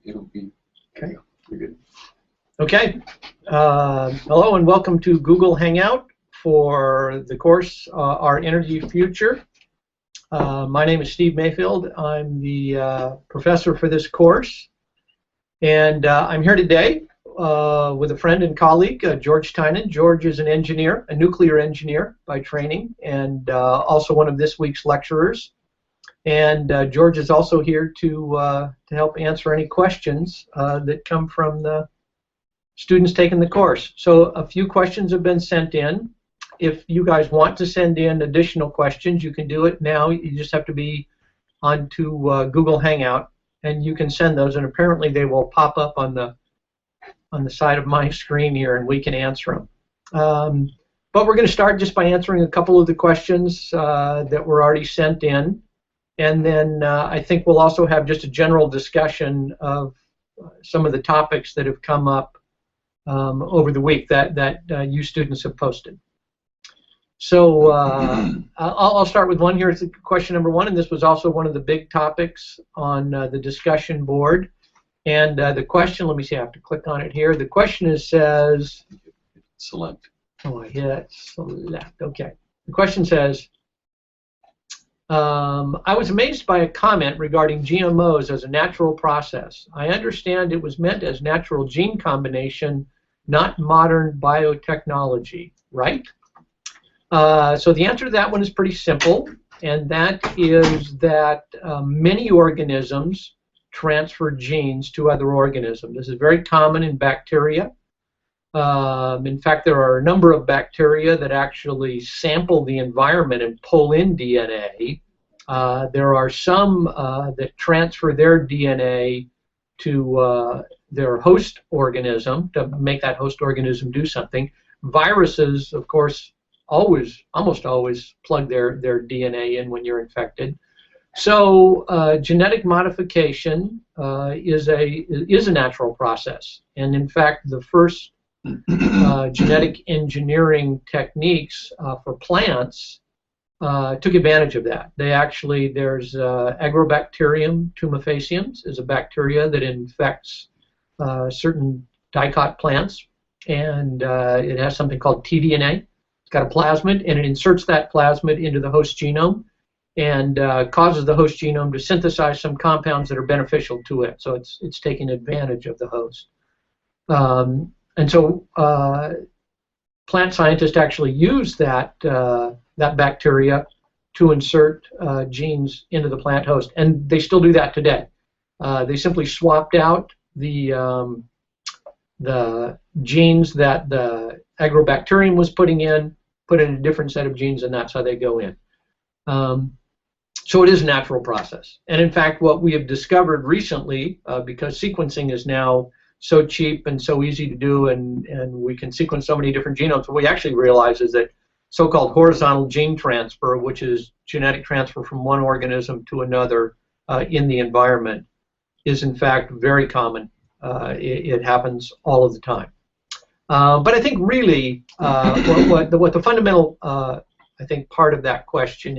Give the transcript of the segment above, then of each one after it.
It'll be okay. You're good. Okay. Hello and welcome to Google Hangout for the course Our Energy Future. My name is Steve Mayfield. I'm the professor for this course, and I'm here today with a friend and colleague, George Tynan. George is an engineer, a nuclear engineer by training, and also one of this week's lecturers. And George is also here to help answer any questions that come from the students taking the course. So a few questions have been sent in. If you guys want to send in additional questions, you can do it now. You just have to be onto Google Hangout, and you can send those. And apparently they will pop up on the side of my screen here, and we can answer them. But we're going to start just by answering a couple of the questions that were already sent in. And then I think we'll also have just a general discussion of some of the topics that have come up over the week that you students have posted. So I'll start with one here. It's question number one, and this was also one of the big topics on the discussion board. And the question, let me see, I have to click on it here. The question says, select. Oh, I hit select. Okay. The question says, I was amazed by a comment regarding GMOs as a natural process. I understand it was meant as natural gene combination, not modern biotechnology, right? So the answer to that one is pretty simple, and that is that many organisms transfer genes to other organisms. This is very common in bacteria. In fact, there are a number of bacteria that actually sample the environment and pull in DNA. There are some that transfer their DNA to their host organism to make that host organism do something. Viruses, of course, almost always plug their DNA in when you're infected. So genetic modification is a natural process, and in fact, the first genetic engineering techniques for plants took advantage of that. There's Agrobacterium tumefaciens is a bacteria that infects certain dicot plants, and it has something called tDNA. It's got a plasmid, and it inserts that plasmid into the host genome and causes the host genome to synthesize some compounds that are beneficial to it. So it's taking advantage of the host. And so plant scientists actually use that bacteria to insert genes into the plant host, and they still do that today. They simply swapped out the genes that the agrobacterium was putting in, put in a different set of genes, and that's how they go in. So it is a natural process. And in fact, what we have discovered recently, because sequencing is now so cheap and so easy to do, and we can sequence so many different genomes, what we actually realize is that so-called horizontal gene transfer, which is genetic transfer from one organism to another in the environment, is in fact very common. It happens all of the time. But I think really what the fundamental I think part of that question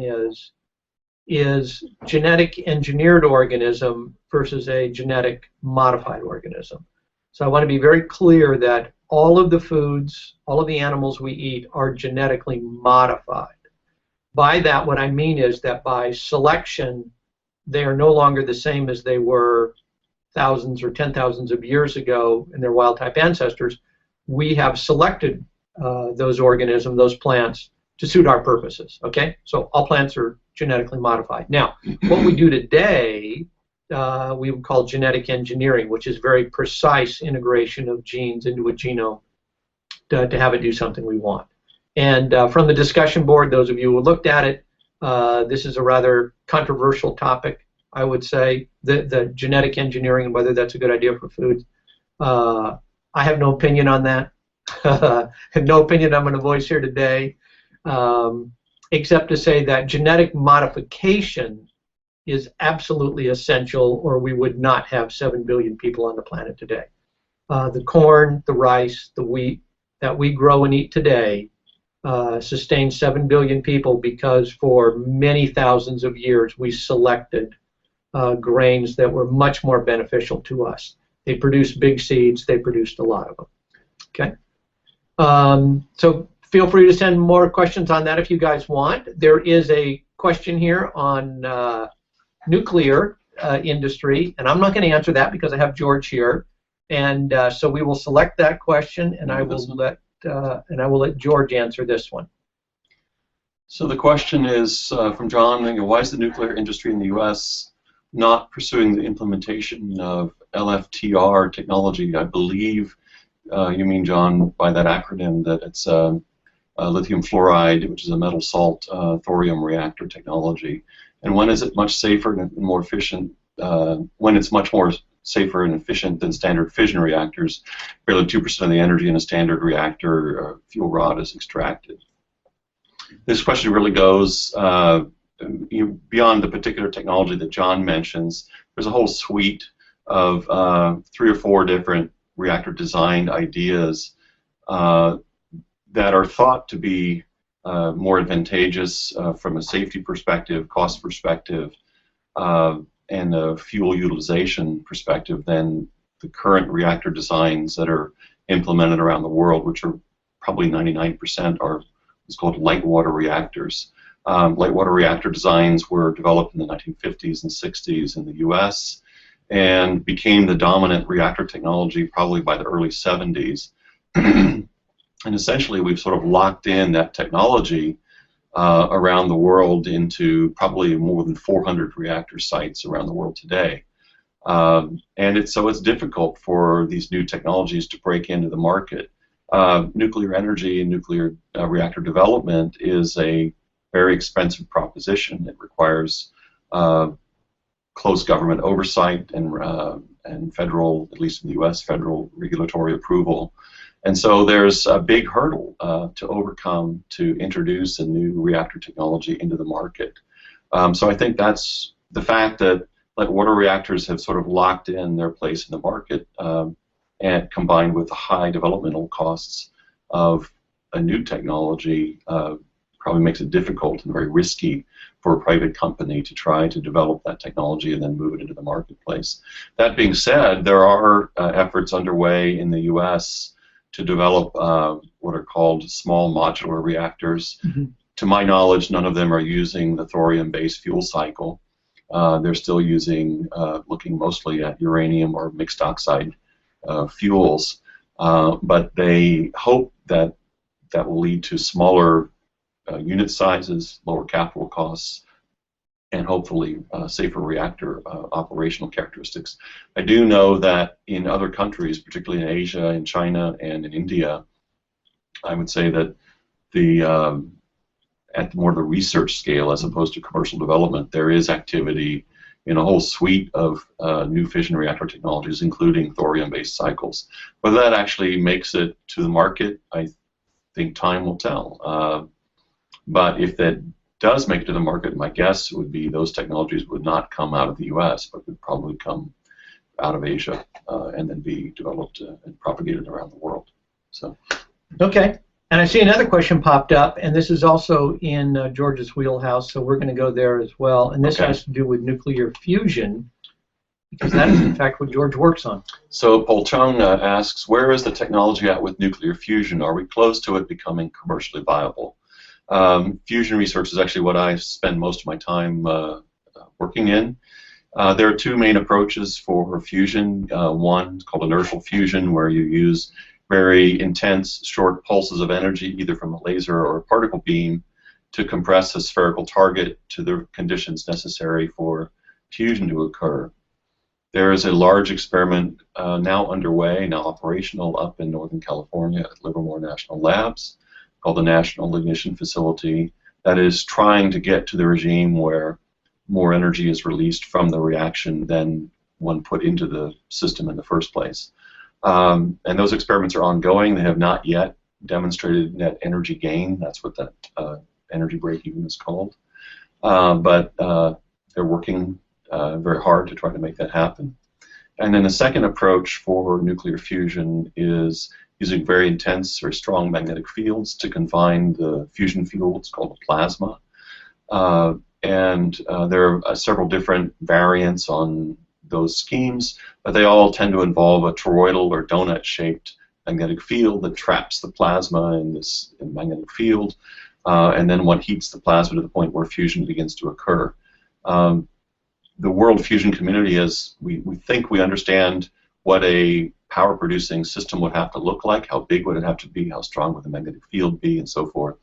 is genetic engineered organism versus a genetic modified organism. So I want to be very clear that all of the foods, all of the animals we eat are genetically modified. By that, what I mean is that by selection, they are no longer the same as they were thousands or 10,000s of years ago in their wild-type ancestors. We have selected those organisms, those plants, to suit our purposes. Okay, so all plants are genetically modified. Now, what we do today, we would call genetic engineering, which is very precise integration of genes into a genome to have it do something we want. And from the discussion board, those of you who looked at it, this is a rather controversial topic, I would say, the genetic engineering and whether that's a good idea for food. I have no opinion on that. I have no opinion I'm going to voice here today, except to say that genetic modification is absolutely essential, or we would not have 7 billion people on the planet today. The corn, the rice, the wheat that we grow and eat today sustains 7 billion people because for many thousands of years we selected grains that were much more beneficial to us. They produced big seeds. They produced a lot of them. Okay. So feel free to send more questions on that if you guys want. There is a question here on nuclear industry, and I'm not going to answer that because I have George here, and so we will select that question, and I will let George answer this one. So the question is from John: why is the nuclear industry in the U.S. not pursuing the implementation of LFTR technology? I believe you mean, John, by that acronym that it's lithium fluoride, which is a metal salt thorium reactor technology. And when is it much safer and more efficient? When it's much more safer and efficient than standard fission reactors, barely 2% of the energy in a standard reactor fuel rod is extracted. This question really goes beyond the particular technology that John mentions. There's a whole suite of 3 or 4 different reactor design ideas that are thought to be more advantageous from a safety perspective, cost perspective, and a fuel utilization perspective than the current reactor designs that are implemented around the world, which are probably 99% are what's called light water reactors. Light water reactor designs were developed in the 1950s and 60s in the U.S. and became the dominant reactor technology probably by the early 70s. And essentially we've sort of locked in that technology around the world into probably more than 400 reactor sites around the world today. And so it's difficult for these new technologies to break into the market. Nuclear energy and nuclear reactor development is a very expensive proposition. It requires close government oversight and federal, at least in the U.S., federal regulatory approval. And so there's a big hurdle to overcome to introduce a new reactor technology into the market. So I think that's the fact that light water reactors have sort of locked in their place in the market, and combined with the high developmental costs of a new technology probably makes it difficult and very risky for a private company to try to develop that technology and then move it into the marketplace. That being said, there are efforts underway in the U.S. to develop what are called small modular reactors. Mm-hmm. To my knowledge, none of them are using the thorium-based fuel cycle. They're still using, looking mostly at uranium or mixed oxide fuels, but they hope that that will lead to smaller unit sizes, lower capital costs, and hopefully safer reactor operational characteristics. I do know that in other countries, particularly in Asia, in China, and in India, I would say that the at more the research scale as opposed to commercial development, there is activity in a whole suite of new fission reactor technologies, including thorium-based cycles. Whether that actually makes it to the market, I think time will tell. But if that does make it to the market, my guess would be those technologies would not come out of the U.S., but would probably come out of Asia and then be developed and propagated around the world. So. Okay. And I see another question popped up, and this is also in George's wheelhouse, so we're going to go there as well. And this has to do with nuclear fusion, because that is, in fact, what George works on. So Paul Chung asks, where is the technology at with nuclear fusion? Are we close to it becoming commercially viable? Fusion research is actually what I spend most of my time working in. There are 2 main approaches for fusion. One is called inertial fusion, where you use very intense short pulses of energy, either from a laser or a particle beam, to compress a spherical target to the conditions necessary for fusion to occur. There is a large experiment now underway, now operational, up in Northern California at Livermore National Labs, called the National Ignition Facility, that is trying to get to the regime where more energy is released from the reaction than one put into the system in the first place. And those experiments are ongoing. They have not yet demonstrated net energy gain. That's what that energy break-even is called. But they're working very hard to try to make that happen. And then the second approach for nuclear fusion is using very intense or strong magnetic fields to confine the fusion fuel. It's called a plasma. and there are several different variants on those schemes, but they all tend to involve a toroidal or donut-shaped magnetic field that traps the plasma in this magnetic field, and then one heats the plasma to the point where fusion begins to occur. The world fusion community is, we think we understand what a power-producing system would have to look like, how big would it have to be, how strong would the magnetic field be, and so forth.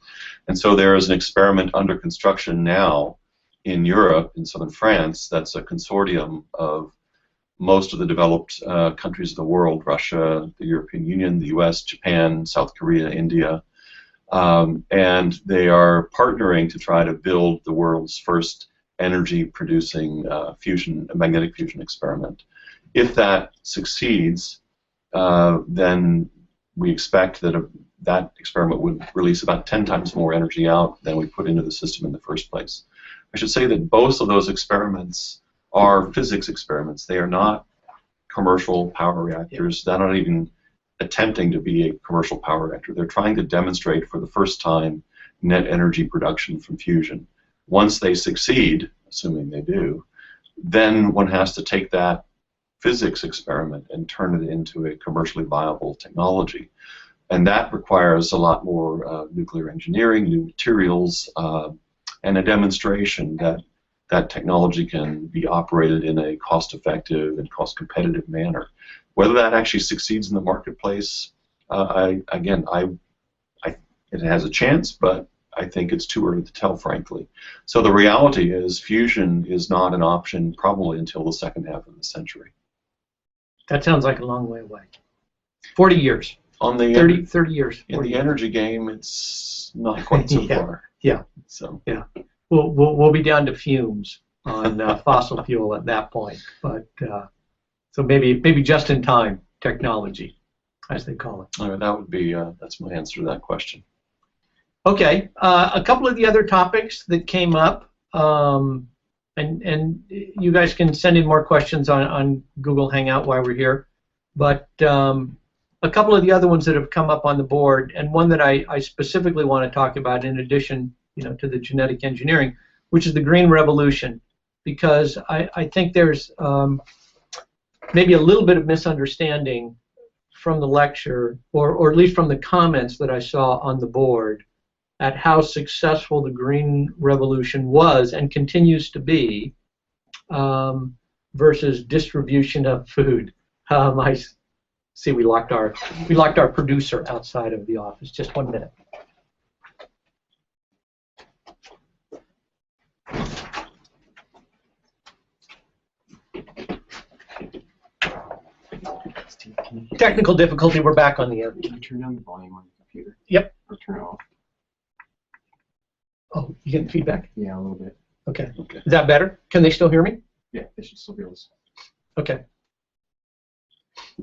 And so there is an experiment under construction now in Europe, in southern France, that's a consortium of most of the developed countries of the world: Russia, the European Union, the US, Japan, South Korea, India, and they are partnering to try to build the world's first energy-producing magnetic fusion experiment. If that succeeds, then we expect that that experiment would release about 10 times more energy out than we put into the system in the first place. I should say that both of those experiments are physics experiments. They are not commercial power reactors. They're not even attempting to be a commercial power reactor. They're trying to demonstrate for the first time net energy production from fusion. Once they succeed, assuming they do, then one has to take that physics experiment and turn it into a commercially viable technology. And that requires a lot more nuclear engineering, new materials, and a demonstration that that technology can be operated in a cost-effective and cost-competitive manner. Whether that actually succeeds in the marketplace, it has a chance, but I think it's too early to tell, frankly. So the reality is fusion is not an option probably until the second half of the century. That sounds like a long way away. 40 years. On the 30 years. In the energy game, it's not quite so far. Yeah. So yeah, we'll be down to fumes on fossil fuel at that point. But so maybe just in time technology, as they call it. All right, that would be that's my answer to that question. Okay, a couple of the other topics that came up, and you guys can send in more questions on Google Hangout while we're here, but a couple of the other ones that have come up on the board, and one that I specifically want to talk about in addition, to the genetic engineering, which is the green revolution, because I think there's maybe a little bit of misunderstanding from the lecture, or at least from the comments that I saw on the board, at how successful the green revolution was and continues to be versus distribution of food. I see we locked our producer outside of the office. Just 1 minute. Technical difficulty. We're back on the air. Can you turn down the volume on your computer? Yep. Or turn it off? Oh, you getting feedback? Yeah, a little bit. Okay. Is that better? Can they still hear me? Yeah, they should still be able to. Okay.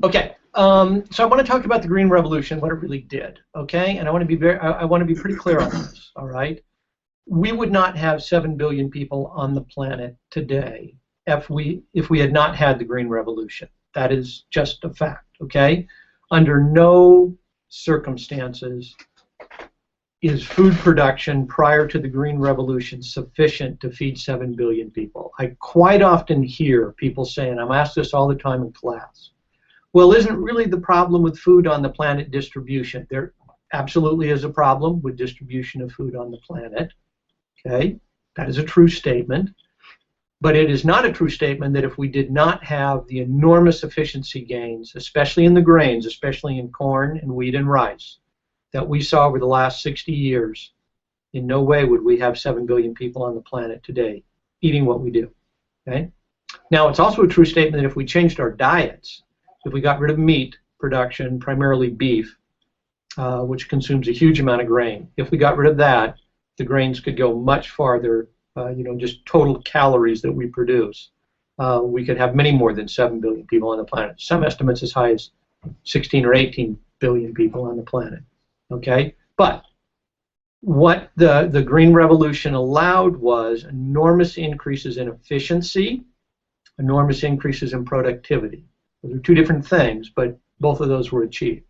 Okay. So I want to talk about the green revolution, what it really did. Okay, and I want to be pretty clear on this. All right. We would not have 7 billion people on the planet today if we had not had the green revolution. That is just a fact. Okay. Under no circumstances is food production prior to the green revolution sufficient to feed 7 billion people. I quite often hear people saying, I'm asked this all the time in class, well, isn't really the problem with food on the planet distribution? There absolutely is a problem with distribution of food on the planet. Okay, that is a true statement. But it is not a true statement that if we did not have the enormous efficiency gains, especially in the grains, especially in corn and wheat and rice, that we saw over the last 60 years, in no way would we have 7 billion people on the planet today eating what we do. Okay? Now, it's also a true statement that if we changed our diets, if we got rid of meat production, primarily beef, which consumes a huge amount of grain, if we got rid of that, the grains could go much farther, just total calories that we produce. We could have many more than 7 billion people on the planet. Some estimates as high as 16 or 18 billion people on the planet. Okay? But what the green revolution allowed was enormous increases in efficiency, enormous increases in productivity. Those are two different things, but both of those were achieved.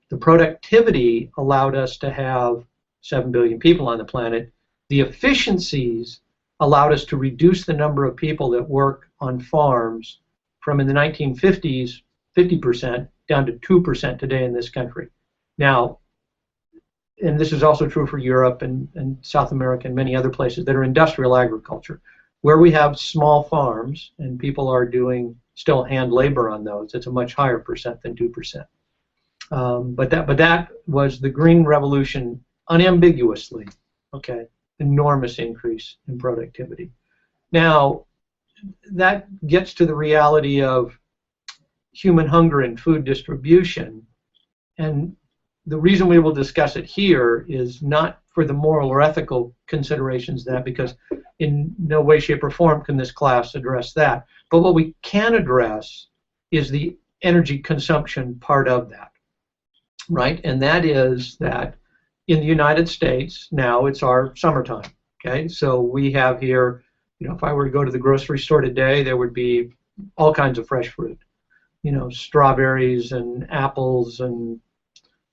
The productivity allowed us to have 7 billion people on the planet. The efficiencies allowed us to reduce the number of people that work on farms from in the 1950s, 50% down to 2% today in this country. Now, and this is also true for Europe and South America and many other places that are industrial agriculture, where we have small farms and people are doing still hand labor on those. It's a much higher percent than 2%. But that was the Green Revolution unambiguously. Okay, enormous increase in productivity. Now, that gets to the reality of human hunger and food distribution, and the reason we will discuss it here is not for the moral or ethical considerations of that, because in no way, shape, or form can this class address that. But what we can address is the energy consumption part of that, right? And that is that in the United States, now it's our summertime, okay? So we have here, you know, if I were to go to the grocery store today, there would be all kinds of fresh fruit, you know, strawberries and apples and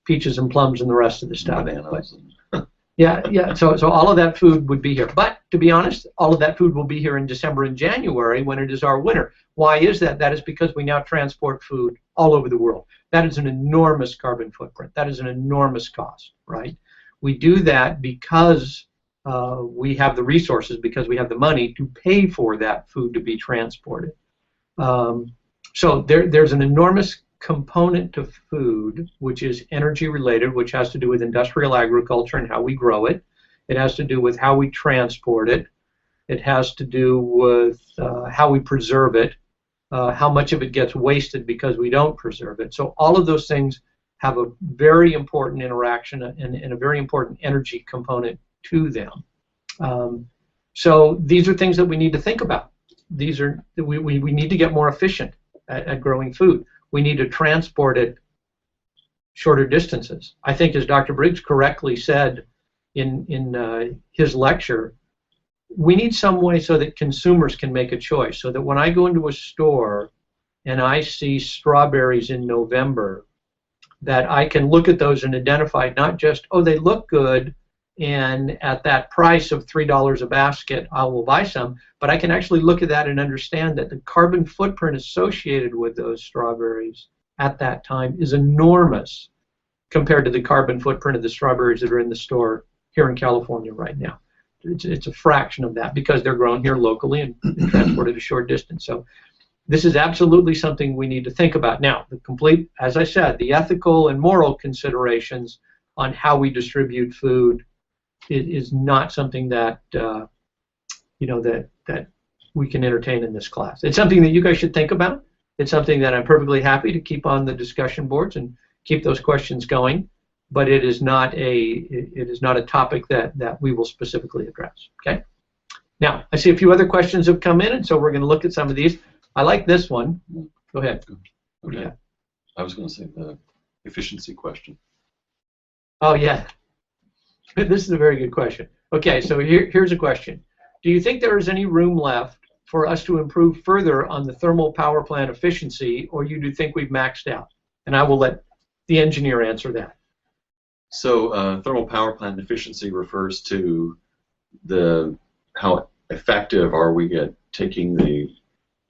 peaches and plums and the rest of the stuff. Bananas. Yeah. So all of that food would be here. But to be honest, all of that food will be here in December and January when it is our winter. Why is that? That is because we now transport food all over the world. That is an enormous carbon footprint. That is an enormous cost, right? We do that because we have the resources, because we have the money to pay for that food to be transported. So there's an enormous component to food which is energy related, which has to do with industrial agriculture and how we grow it. It has to do with how we transport it. It has to do with how we preserve it, how much of it gets wasted because we don't preserve it. So all of those things have a very important interaction and a very important energy component to them. So these are things that we need to think about. We need to get more efficient at growing food. We need to transport it shorter distances. I think, as Dr. Briggs correctly said in his lecture, we need some way so that consumers can make a choice, so that when I go into a store and I see strawberries in November, that I can look at those and identify not just, oh, they look good, and at that price of $3 a basket, I will buy some, but I can actually look at that and understand that the carbon footprint associated with those strawberries at that time is enormous compared to the carbon footprint of the strawberries that are in the store here in California right now. It's a fraction of that because they're grown here locally and transported a short distance. So this is absolutely something we need to think about. Now, as I said, the ethical and moral considerations on how we distribute food is not something that that we can entertain in this class. It's something that you guys should think about. It's something that I'm perfectly happy to keep on the discussion boards and keep those questions going. But it is not a topic that we will specifically address. Okay. Now I see a few other questions have come in, and so we're going to look at some of these. I like this one. Go ahead. Okay. Yeah. I was going to say the efficiency question. Oh yeah. This is a very good question. Okay, so here's a question. Do you think there is any room left for us to improve further on the thermal power plant efficiency, or you do think we've maxed out? And I will let the engineer answer that. So thermal power plant efficiency refers to how effective are we at taking the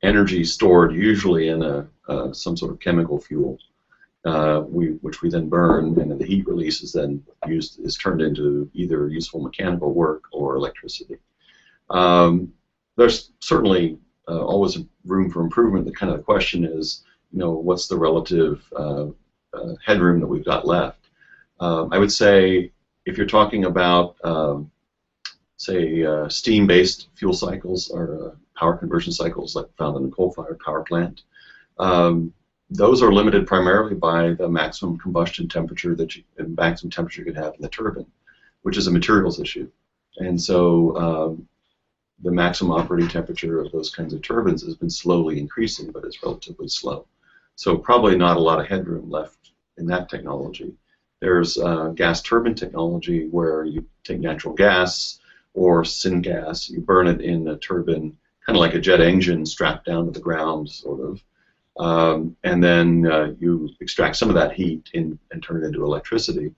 energy stored usually in some sort of chemical fuel, which we then burn, and then the heat release is then is turned into either useful mechanical work or electricity. There's certainly always room for improvement. The question is, what's the relative headroom that we've got left? I would say if you're talking about, say, steam-based fuel cycles or power conversion cycles like found in a coal-fired power plant, those are limited primarily by the maximum combustion temperature maximum temperature you could have in the turbine, which is a materials issue. And so the maximum operating temperature of those kinds of turbines has been slowly increasing, but it's relatively slow. So probably not a lot of headroom left in that technology. There's gas turbine technology where you take natural gas or syngas, you burn it in a turbine, kind of like a jet engine strapped down to the ground, sort of. And then you extract some of that heat and turn it into electricity.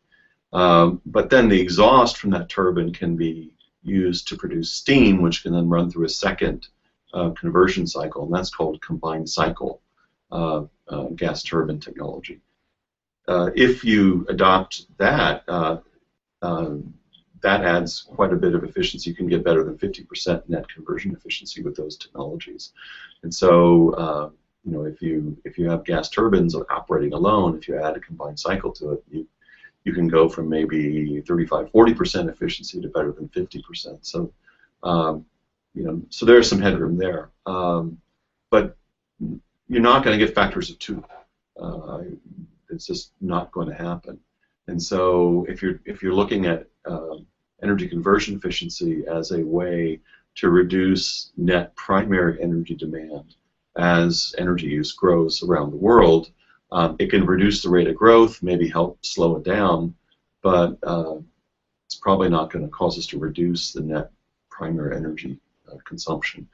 But then the exhaust from that turbine can be used to produce steam, which can then run through a second conversion cycle, and that's called combined cycle gas turbine technology. If you adopt that, that adds quite a bit of efficiency. You can get better than 50% net conversion efficiency with those technologies. And so, you know, if you have gas turbines operating alone, if you add a combined cycle to it, you can go from maybe 35–40% efficiency to better than 50%. So, you know, so there's some headroom there. But you're not going to get factors of 2. It's just not going to happen. And so, if you're looking at energy conversion efficiency as a way to reduce net primary energy demand as energy use grows around the world, it can reduce the rate of growth, maybe help slow it down, but it's probably not going to cause us to reduce the net primary energy consumption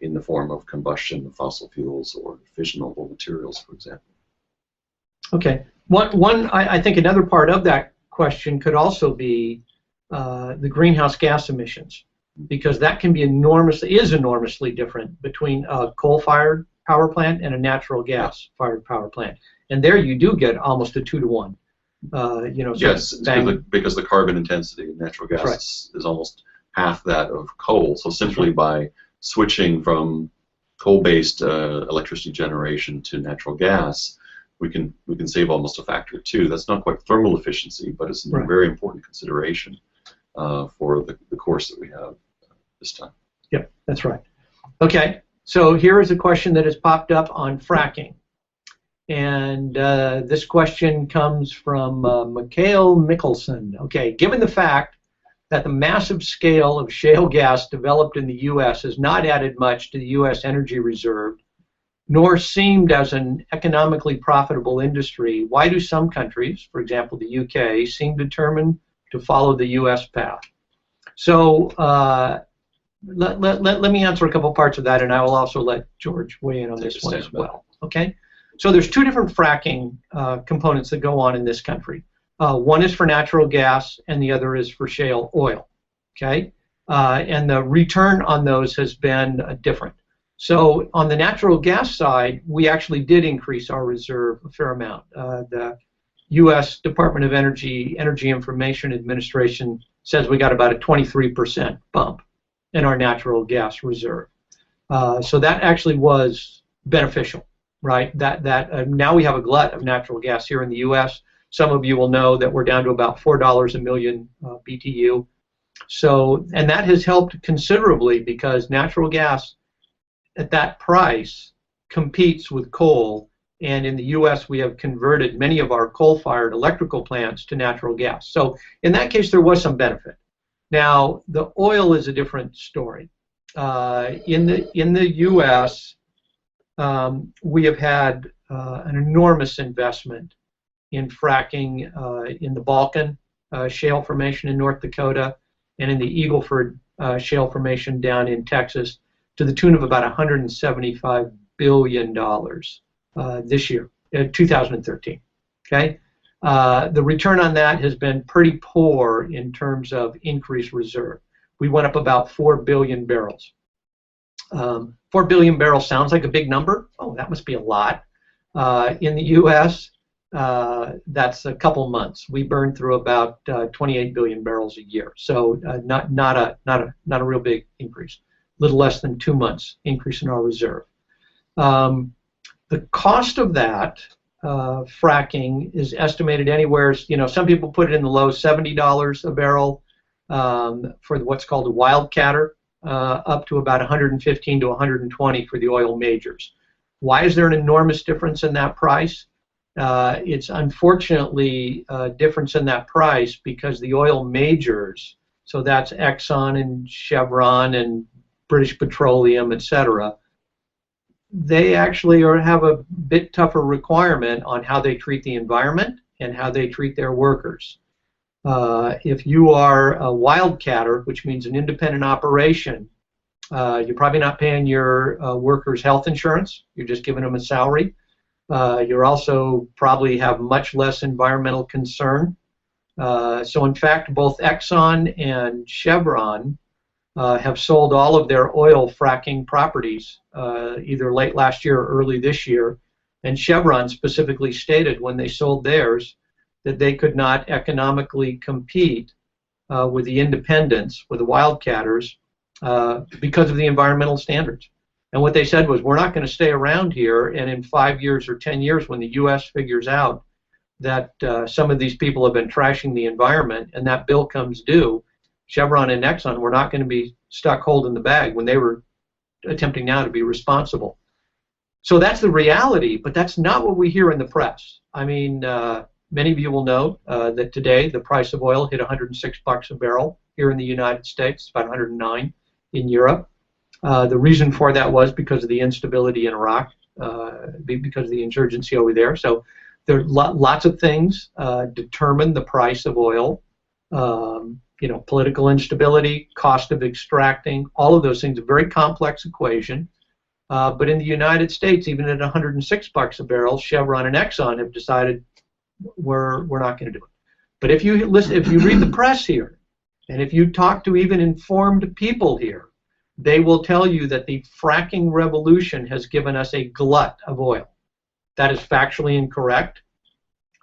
in the form of combustion of fossil fuels or fissionable materials, for example. Okay. I think another part of that question could also be the greenhouse gas emissions, because that can be enormously different between a coal-fired power plant and a natural gas-fired power plant. And there you do get almost a 2-to-1. You know, so yes, because the carbon intensity of natural gas is almost half that of coal. So simply by switching from coal-based electricity generation to natural gas, we can save almost a factor of 2. That's not quite thermal efficiency, but it's a very important consideration for the course that we have this time. Yep, that's right. Okay, so here is a question that has popped up on fracking. And this question comes from Mikhail Mickelson. Okay, given the fact that the massive scale of shale gas developed in the U.S. has not added much to the U.S. energy reserve, nor seemed as an economically profitable industry, why do some countries, for example the UK, seem determined to follow the U.S. path? So let me answer a couple parts of that, and I will also let George weigh in on this one as well. Okay? So there's 2 different fracking components that go on in this country. One is for natural gas, and the other is for shale oil. Okay? And the return on those has been different. So on the natural gas side, we actually did increase our reserve a fair amount. The U.S. Department of Energy Information Administration says we got about a 23% bump in our natural gas reserve. So that actually was beneficial, right? Now we have a glut of natural gas here in the U.S. Some of you will know that we're down to about $4 a million BTU. So, and that has helped considerably because natural gas at that price competes with coal, and in the U.S. we have converted many of our coal-fired electrical plants to natural gas. So in that case there was some benefit. Now the oil is a different story. In the U.S. We have had an enormous investment in fracking in the Balkan shale formation in North Dakota and in the Eagle Ford shale formation down in Texas, to the tune of about $175 billion this year, 2013. Okay, the return on that has been pretty poor in terms of increased reserve. We went up about 4 billion barrels. 4 billion barrels sounds like a big number. Oh, that must be a lot. In the U.S., that's a couple months. We burn through about 28 billion barrels a year, so not a real big increase. Little less than 2 months increase in our reserve. The cost of that fracking is estimated anywhere, you know, some people put it in the low $70 a barrel for what's called a wildcatter, up to about 115 to 120 for the oil majors. Why is there an enormous difference in that price? It's unfortunately a difference in that price because the oil majors, so that's Exxon and Chevron and British Petroleum, etc., they actually have a bit tougher requirement on how they treat the environment and how they treat their workers. If you are a wildcatter, which means an independent operation, you're probably not paying your workers health insurance, you're just giving them a salary. You also probably have much less environmental concern. So in fact, both Exxon and Chevron have sold all of their oil fracking properties either late last year or early this year. And Chevron specifically stated when they sold theirs that they could not economically compete with the independents, with the wildcatters, because of the environmental standards. And what they said was, we're not going to stay around here, and in 5 years or 10 years, when the U.S. figures out that some of these people have been trashing the environment and that bill comes due, Chevron and Exxon were not going to be stuck holding the bag when they were attempting now to be responsible. So that's the reality, but that's not what we hear in the press. I mean, many of you will know that today the price of oil hit $106 a barrel here in the United States, about 109 in Europe. The reason for that was because of the instability in Iraq, because of the insurgency over there. So there are lots of things determine the price of oil. Political instability, cost of extracting, all of those things, a very complex equation. But in the United States, even at $106 a barrel, Chevron and Exxon have decided we're not going to do it. But if you read the press here, and if you talk to even informed people here, they will tell you that the fracking revolution has given us a glut of oil. That is factually incorrect.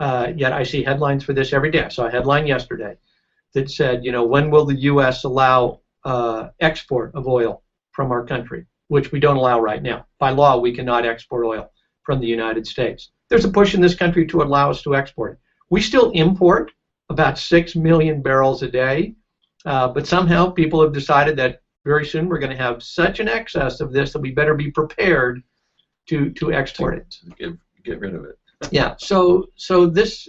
Yet I see headlines for this every day. I saw a headline yesterday that said, when will the U.S. allow export of oil from our country, which we don't allow right now. By law, we cannot export oil from the United States. There's a push in this country to allow us to export it. We still import about 6 million barrels a day, but somehow people have decided that very soon we're going to have such an excess of this that we better be prepared to export it. Get rid of it. Yeah. So this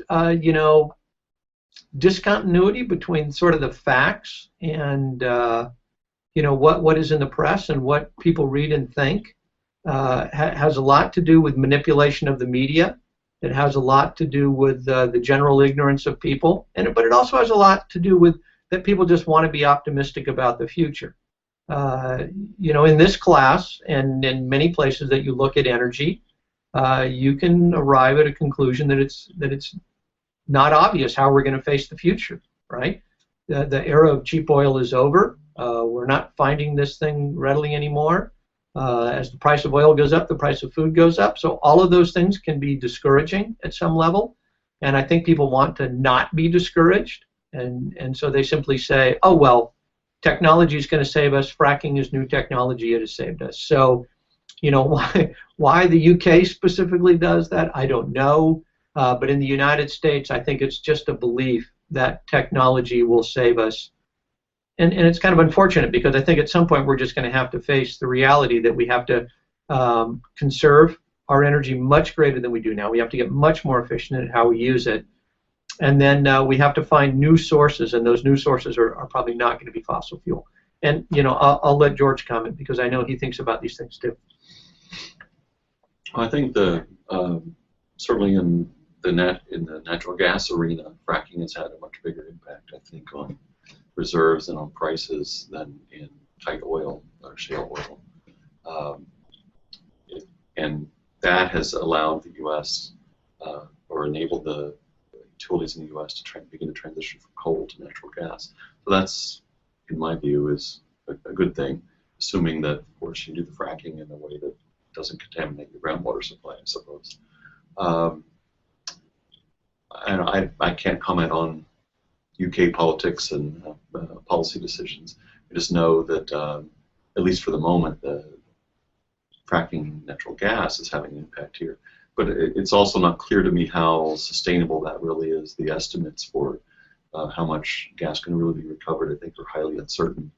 discontinuity between sort of the facts and what is in the press and what people read and think has a lot to do with manipulation of the media. It has a lot to do with the general ignorance of people, but it also has a lot to do with that people just want to be optimistic about the future. In this class and in many places that you look at energy, you can arrive at a conclusion that it's not obvious how we're going to face the future, right? The era of cheap oil is over. We're not finding this thing readily anymore. As the price of oil goes up, the price of food goes up. So all of those things can be discouraging at some level. And I think people want to not be discouraged. And so they simply say, oh, well, technology is going to save us. Fracking is new technology. It has saved us. So, why the UK specifically does that, I don't know. But in the United States, I think it's just a belief that technology will save us. And it's kind of unfortunate because I think at some point we're just going to have to face the reality that we have to conserve our energy much greater than we do now. We have to get much more efficient at how we use it. And then we have to find new sources, and those new sources are probably not going to be fossil fuel. And, I'll let George comment because I know he thinks about these things too. I think certainly in the natural gas arena, fracking has had a much bigger impact, I think, on reserves and on prices than in tight oil or shale oil. And that has allowed the U.S. Or enabled the utilities in the U.S. to begin to transition from coal to natural gas. So that's, in my view, is a good thing, assuming that, of course, you do the fracking in a way that doesn't contaminate your groundwater supply, I suppose. I can't comment on UK politics and policy decisions. I just know that, at least for the moment, the fracking natural gas is having an impact here. But it's also not clear to me how sustainable that really is. The estimates for how much gas can really be recovered, I think, are highly uncertain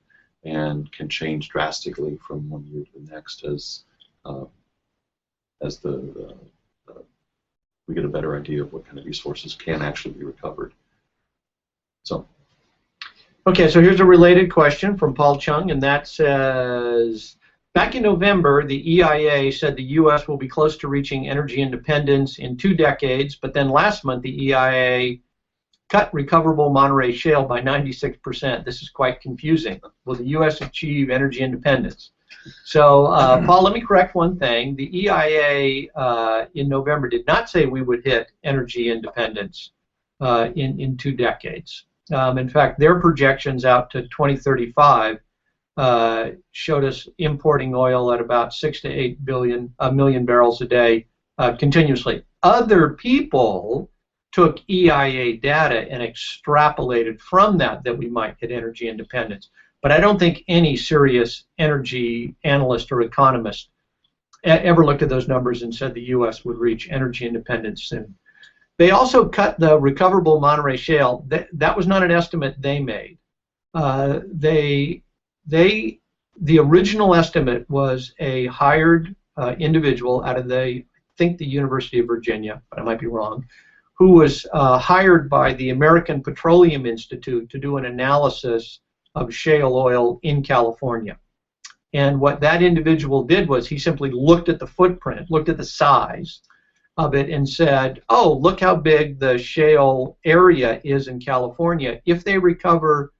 and can change drastically from one year to the next as we get a better idea of what kind of resources can actually be recovered. So. Okay, so here's a related question from Paul Chung, and that says, back in November, the EIA said the U.S. will be close to reaching energy independence in 2 decades, but then last month the EIA cut recoverable Monterey Shale by 96%. This is quite confusing. Will the U.S. achieve energy independence? So, Paul, let me correct one thing. The EIA in November did not say we would hit energy independence in 2 decades. In fact, their projections out to 2035 showed us importing oil at about 6 to 8 million barrels a day continuously. Other people took EIA data and extrapolated from that we might get energy independence. But I don't think any serious energy analyst or economist ever looked at those numbers and said the U.S. would reach energy independence soon. They also cut the recoverable Monterey Shale. That was not an estimate they made. The original estimate was a hired individual out of I think the University of Virginia, but I might be wrong, who was hired by the American Petroleum Institute to do an analysis of shale oil in California. And what that individual did was he simply looked at the footprint, looked at the size of it, and said, oh, look how big the shale area is in California. If they recover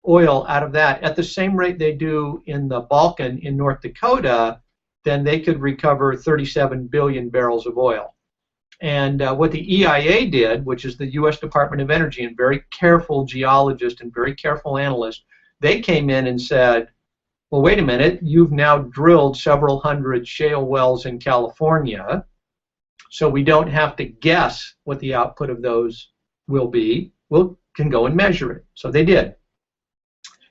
oil out of that at the same rate they do in the Balkan in North Dakota, then they could recover 37 billion barrels of oil. And what the EIA did, which is the U.S. Department of Energy, and very careful geologist and very careful analyst, they came in and said, well, wait a minute, you've now drilled several hundred shale wells in California, so we don't have to guess what the output of those will be. We can go and measure it. So they did.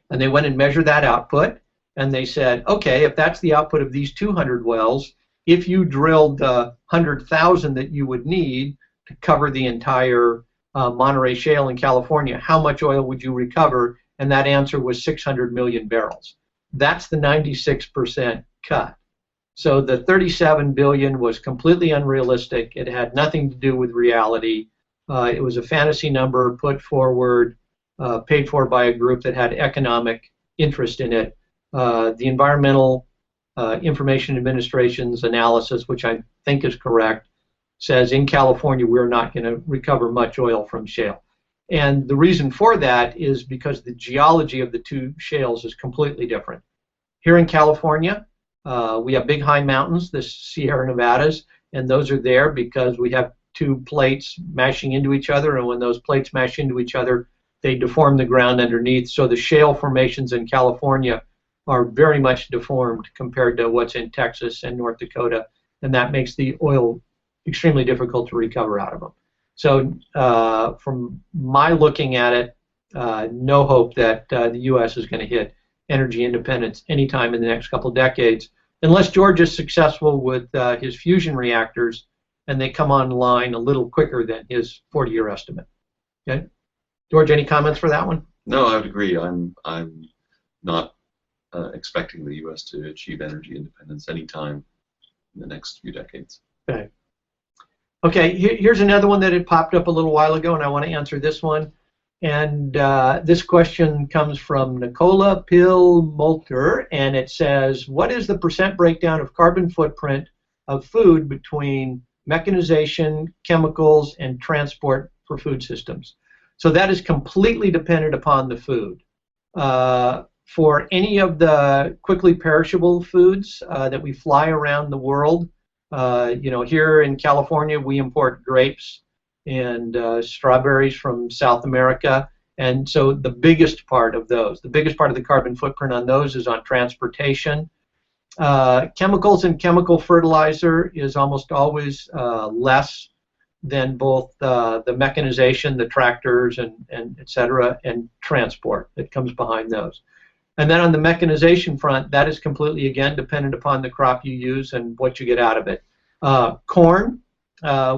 And they went and measured that output, and they said, okay, if that's the output of these 200 wells, if you drilled 100,000 that you would need to cover the entire Monterey Shale in California, how much oil would you recover? And that answer was 600 million barrels. That's the 96% cut. So the 37 billion was completely unrealistic. It had nothing to do with reality. It was a fantasy number put forward, paid for by a group that had economic interest in it. The Environmental Information Administration's analysis, which I think is correct, says in California we're not going to recover much oil from shale. And the reason for that is because the geology of the two shales is completely different. Here in California, we have big high mountains, the Sierra Nevadas, and those are there because we have two plates mashing into each other, and when those plates mash into each other, they deform the ground underneath. So the shale formations in California are very much deformed compared to what's in Texas and North Dakota, and that makes the oil extremely difficult to recover out of them. So from my looking at it, no hope that the U.S. is going to hit energy independence anytime in the next couple of decades, unless George is successful with his fusion reactors and they come online a little quicker than his 40-year estimate. Okay? George, any comments for that one? No, I would agree. I'm not expecting the U.S. to achieve energy independence anytime in the next few decades. Okay. Okay, here's another one that had popped up a little while ago, and I want to answer this one. And this question comes from Nicola Pill-Molter, and it says, what is the % breakdown of carbon footprint of food between mechanization, chemicals, and transport for food systems? So that is completely dependent upon the food. For any of the quickly perishable foods that we fly around the world, here in California we import grapes and strawberries from South America, and so the biggest part of the carbon footprint on those is on transportation. Chemicals and chemical fertilizer is almost always less than both the mechanization, the tractors, and et cetera, and transport that comes behind those. And then on the mechanization front, that is completely, again, dependent upon the crop you use and what you get out of it. Corn,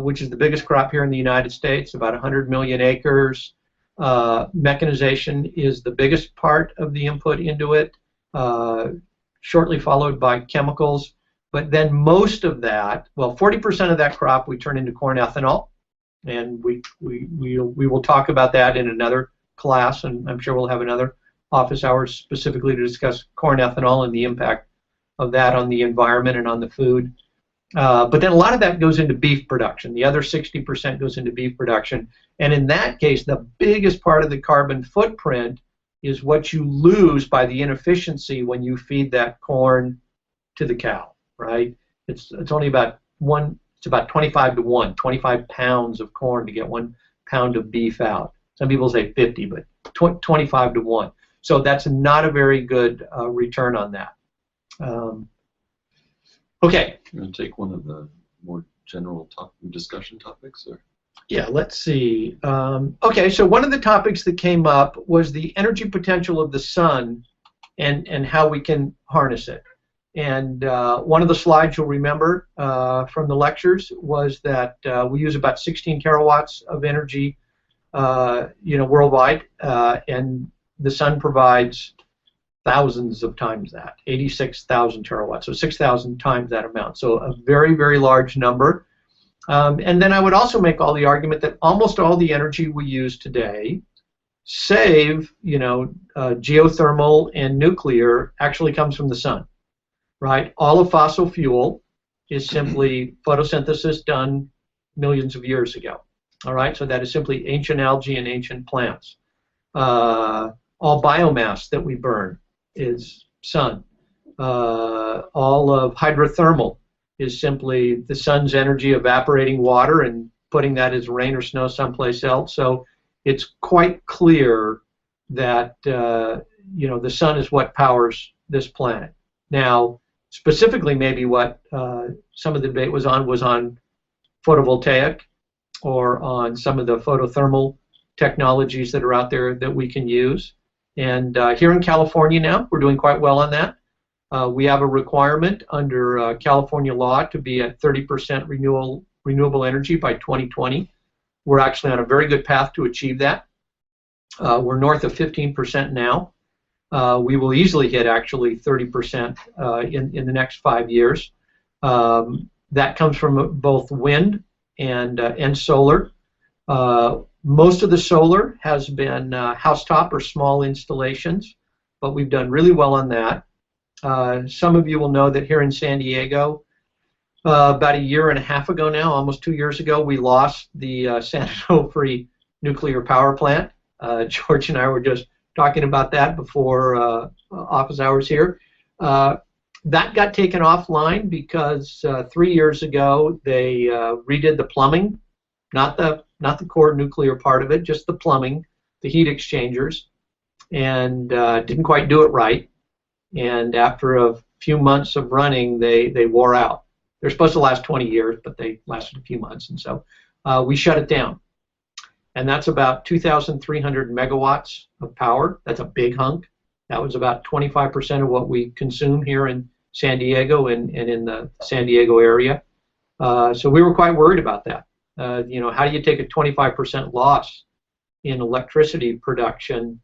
which is the biggest crop here in the United States, about 100 million acres. Mechanization is the biggest part of the input into it, shortly followed by chemicals. But then most of that, well, 40% of that crop we turn into corn ethanol, and we will talk about that in another class, and I'm sure we'll have another office hours specifically to discuss corn ethanol and the impact of that on the environment and on the food. But then a lot of that goes into beef production. The other 60% goes into beef production. And in that case, the biggest part of the carbon footprint is what you lose by the inefficiency when you feed that corn to the cow, right? It's only about 25 to 1, 25 pounds of corn to get 1 pound of beef out. Some people say 50, but 25 to 1. So that's not a very good return on that. Okay. You want to take one of the more general discussion topics? Or? Yeah, let's see. Okay, so one of the topics that came up was the energy potential of the sun and how we can harness it. And one of the slides you'll remember from the lectures was that we use about 16 terawatts of energy, worldwide, and the sun provides thousands of times that, 86,000 terawatts, so 6,000 times that amount. So a very, very large number. And then I would also make all the argument that almost all the energy we use today, save, geothermal and nuclear, actually comes from the sun, right? All of fossil fuel is simply photosynthesis done millions of years ago, all right? So that is simply ancient algae and ancient plants. All biomass that we burn is sun. All of hydrothermal is simply the sun's energy evaporating water and putting that as rain or snow someplace else. So it's quite clear that the sun is what powers this planet. Now, specifically, maybe what some of the debate was on photovoltaic or on some of the photothermal technologies that are out there that we can use. And here in California now, we're doing quite well on that. We have a requirement under California law to be at 30% renewable energy by 2020. We're actually on a very good path to achieve that. We're north of 15% now. We will easily hit actually 30% in the next 5 years. That comes from both wind and solar. Most of the solar has been housetop or small installations, but we've done really well on that. Some of you will know that here in San Diego, about a year and a half ago now, almost 2 years ago, we lost the San Onofre nuclear power plant. George and I were just talking about that before office hours here. That got taken offline because 3 years ago they redid the plumbing, not the core nuclear part of it, just the plumbing, the heat exchangers, and didn't quite do it right. And after a few months of running, they wore out. They're supposed to last 20 years, but they lasted a few months, and so we shut it down. And that's about 2,300 megawatts of power. That's a big hunk. That was about 25% of what we consume here in San Diego and in the San Diego area. So we were quite worried about that. How do you take a 25% loss in electricity production?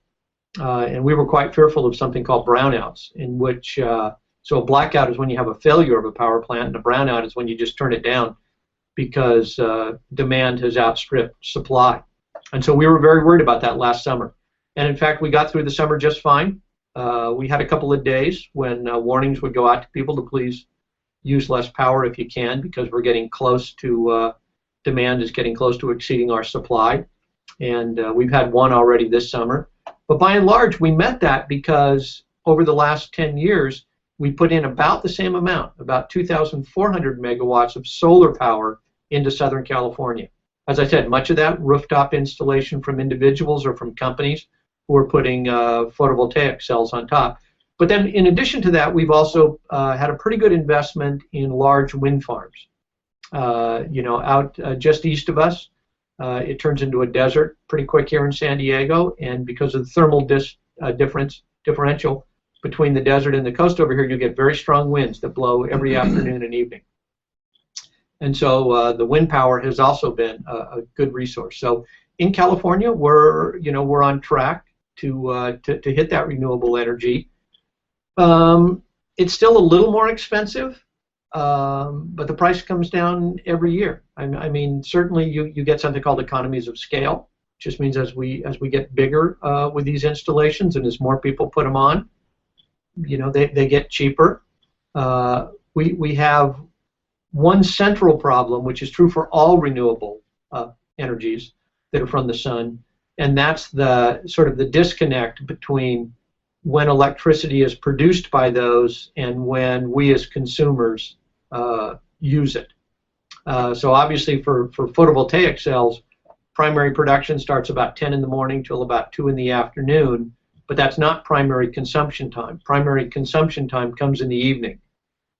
And we were quite fearful of something called brownouts, in which, so a blackout is when you have a failure of a power plant, and a brownout is when you just turn it down because demand has outstripped supply. And so we were very worried about that last summer. And in fact, we got through the summer just fine. We had a couple of days when warnings would go out to people to please use less power if you can, because we're getting close to, demand is getting close to exceeding our supply. And we've had one already this summer. But by and large, we met that because over the last 10 years, we put in about the same amount, about 2,400 megawatts of solar power into Southern California. As I said, much of that rooftop installation from individuals or from companies who are putting photovoltaic cells on top. But then in addition to that, we've also had a pretty good investment in large wind farms. Out just east of us, it turns into a desert pretty quick here in San Diego, and because of the thermal differential between the desert and the coast over here, you get very strong winds that blow every afternoon and evening. And so the wind power has also been a good resource. So in California, we're on track to hit that renewable energy. It's still a little more expensive, but the price comes down every year. I mean, certainly you get something called economies of scale, which just means as we get bigger with these installations and as more people put them on, they get cheaper. We have one central problem, which is true for all renewable energies that are from the sun, and that's the sort of the disconnect between when electricity is produced by those and when we as consumers use it. So obviously for photovoltaic cells, primary production starts about 10 in the morning till about 2 in the afternoon, but that's not primary consumption time. Primary consumption time comes in the evening,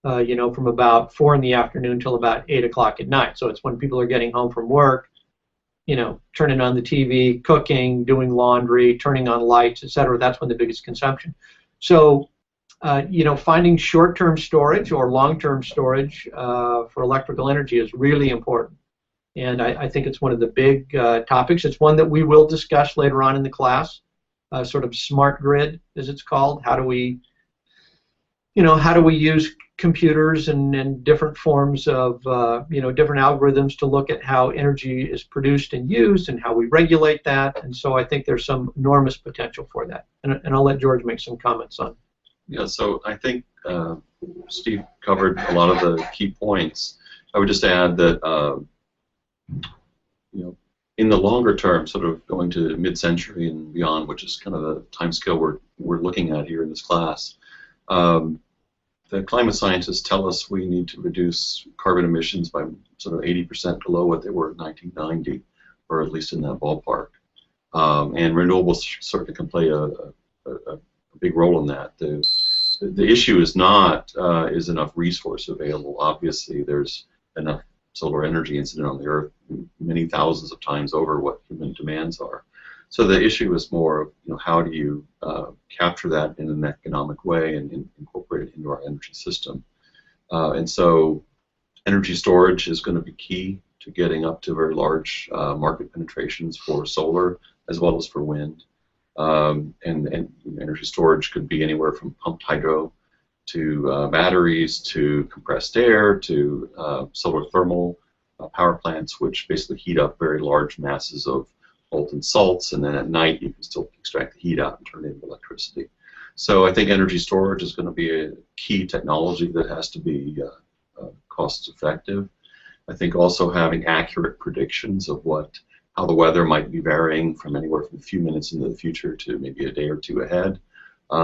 from about 4 in the afternoon till about 8 o'clock at night. So it's when people are getting home from work, turning on the TV, cooking, doing laundry, turning on lights, etc. That's when the biggest consumption. So, finding short-term storage or long-term storage for electrical energy is really important. And I think it's one of the big topics. It's one that we will discuss later on in the class, sort of smart grid, as it's called. How do we use computers and different forms of, different algorithms to look at how energy is produced and used and how we regulate that. And so I think there's some enormous potential for that. And I'll let George make some comments on. Yeah, so I think Steve covered a lot of the key points. I would just add that, in the longer term, sort of going to mid-century and beyond, which is kind of the time scale we're looking at here in this class, the climate scientists tell us we need to reduce carbon emissions by sort of 80% below what they were in 1990, or at least in that ballpark. And renewables certainly can play a big role in that. The issue is not is enough resource available. Obviously, there's enough solar energy incident on the Earth many thousands of times over what human demands are. So the issue is more of how do you capture that in an economic way and incorporate it into our energy system. And so energy storage is going to be key to getting up to very large market penetrations for solar as well as for wind. And energy storage could be anywhere from pumped hydro to batteries to compressed air to solar thermal power plants, which basically heat up very large masses of molten salts, and then at night you can still extract the heat out and turn it into electricity. So I think energy storage is going to be a key technology that has to be cost effective. I think also having accurate predictions of how the weather might be varying from anywhere from a few minutes into the future to maybe a day or two ahead,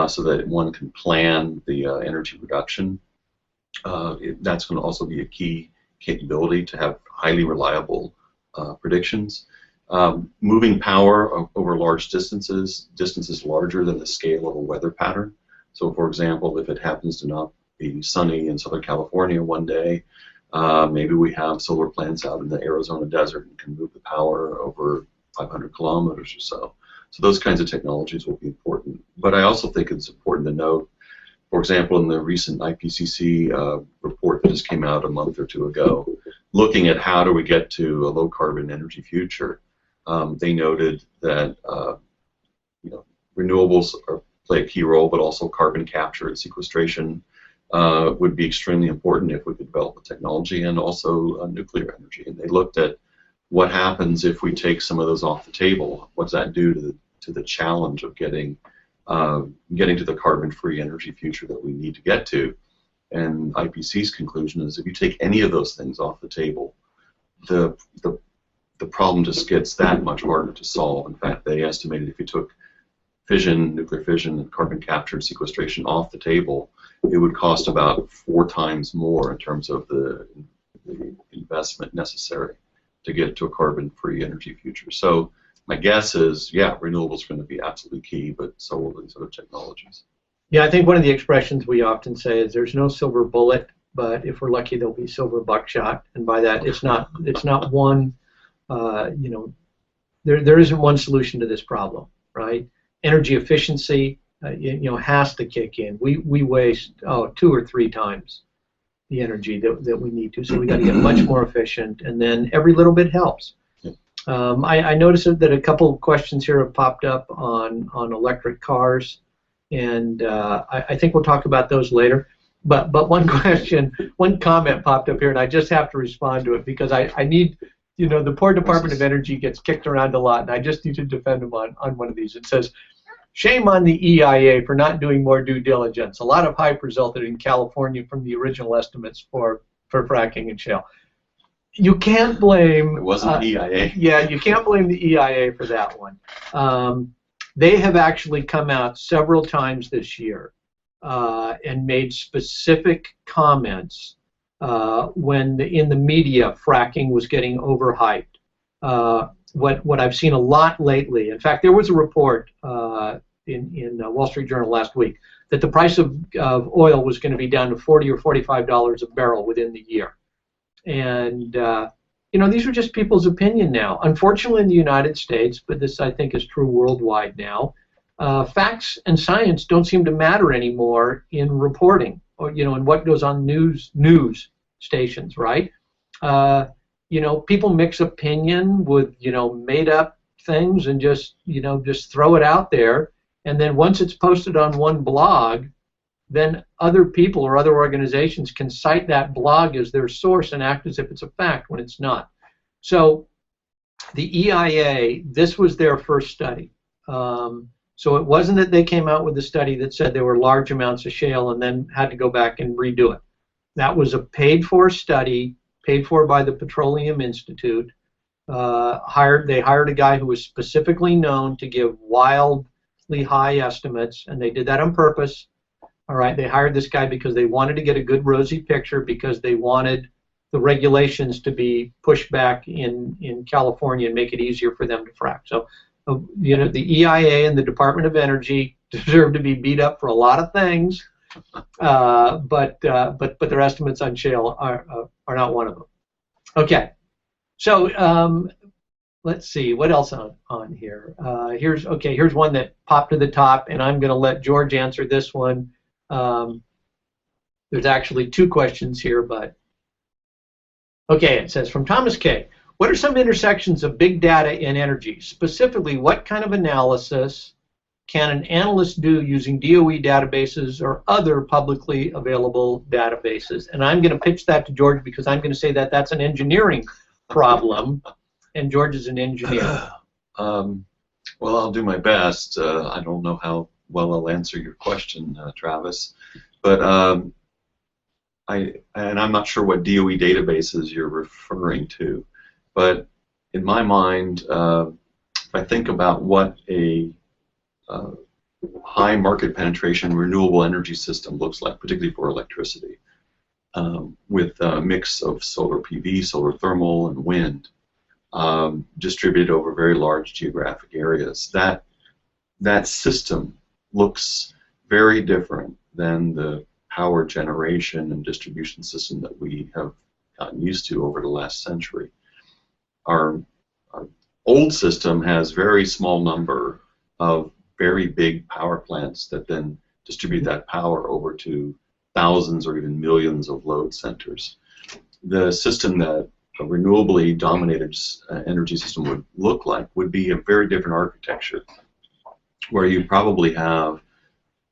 so that one can plan the energy production. That's going to also be a key capability to have highly reliable predictions. Moving power over large distances larger than the scale of a weather pattern. So, for example, if it happens to not be sunny in Southern California one day, maybe we have solar plants out in the Arizona desert and can move the power over 500 kilometers or so. So those kinds of technologies will be important. But I also think it's important to note, for example, in the recent IPCC report that just came out a month or two ago, looking at how do we get to a low-carbon energy future, they noted that renewables play a key role, but also carbon capture and sequestration would be extremely important if we could develop the technology, and also nuclear energy. And they looked at what happens if we take some of those off the table. What does that do to the challenge of getting to the carbon-free energy future that we need to get to? And IPCC's conclusion is if you take any of those things off the table, the problem just gets that much harder to solve. In fact, they estimated if you took nuclear fission, and carbon capture and sequestration off the table, it would cost about 4 times more in terms of the investment necessary to get to a carbon-free energy future. So my guess is, yeah, renewables are going to be absolutely key, but so will these other technologies. Yeah, I think one of the expressions we often say is there's no silver bullet, but if we're lucky, there'll be silver buckshot. And by that, it's not one, there isn't one solution to this problem, right? Energy efficiency, has to kick in. We waste 2 or 3 times the energy that we need to, so we got to get much more efficient, and then every little bit helps. I noticed that a couple of questions here have popped up on electric cars, and I think we'll talk about those later. But one comment popped up here, and I just have to respond to it because I need, the poor Department of Energy gets kicked around a lot, and I just need to defend them on one of these. It says, shame on the EIA for not doing more due diligence. A lot of hype resulted in California from the original estimates for fracking and shale. You can't blame... It wasn't EIA. Yeah, you can't blame the EIA for that one. They have actually come out several times this year and made specific comments when in the media fracking was getting overhyped. what I've seen a lot lately. In fact, there was a report in Wall Street Journal last week that the price of oil was going to be down to $40 or $45 a barrel within the year. And these are just people's opinion now. Unfortunately, in the United States, but this I think is true worldwide now, facts and science don't seem to matter anymore in reporting, or in what goes on news stations, right? People mix opinion with made up things and just throw it out there, and then once it's posted on one blog, then other people or other organizations can cite that blog as their source and act as if it's a fact when it's not. So the EIA, this was their first study. So it wasn't that they came out with a study that said there were large amounts of shale and then had to go back and redo it. That was a paid-for study, paid for by the Petroleum Institute. They hired a guy who was specifically known to give wildly high estimates, and they did that on purpose. All right, they hired this guy because they wanted to get a good rosy picture, because they wanted the regulations to be pushed back in California and make it easier for them to frack. So, the EIA and the Department of Energy deserve to be beat up for a lot of things, but their estimates on shale are not one of them. Okay, so let's see what else on here. Here's one that popped to the top, and I'm going to let George answer this one. There's actually two questions here, but okay, it says from Thomas K. What are some intersections of big data and energy? Specifically, what kind of analysis can an analyst do using DOE databases or other publicly available databases? And I'm going to pitch that to George because I'm going to say that that's an engineering problem, and George is an engineer. Well, I'll do my best. I don't know how well I'll answer your question, Travis, but I'm not sure what DOE databases you're referring to, but in my mind, if I think about what a high market penetration renewable energy system looks like, particularly for electricity, with a mix of solar PV, solar thermal, and wind, distributed over very large geographic areas, that system looks very different than the power generation and distribution system that we have gotten used to over the last century. Our old system has very small number of very big power plants that then distribute that power over to thousands or even millions of load centers. The system that a renewably dominated energy system would look like would be a very different architecture, where you probably have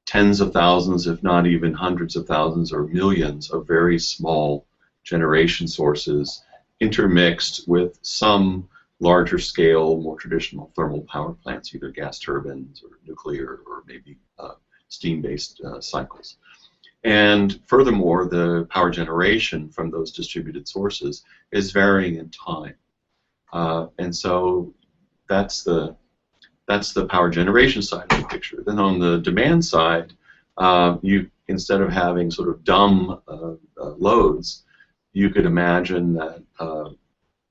tens of thousands, if not even hundreds of thousands or millions of very small generation sources intermixed with some larger scale, more traditional thermal power plants, either gas turbines or nuclear or maybe steam-based cycles. And furthermore, the power generation from those distributed sources is varying in time. And so that's the power generation side of the picture. Then on the demand side, you, instead of having sort of dumb loads, you could imagine that